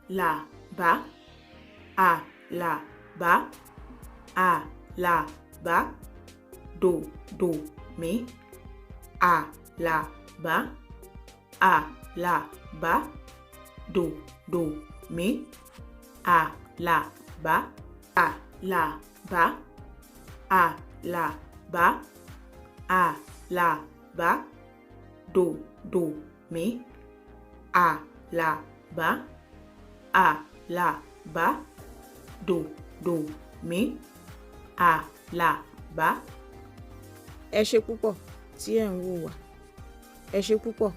là bá, à là bá, à là bá, do mi, à là bá, à là bá, do mi, à là bá, à là bá, à là bá, à là bá, do mi, à là bá, à là bá, do mi, à là bá. Ẹ ṣé púpọ̀ tí ẹ̀ ń wò wá. Ẹ ṣé púpọ̀.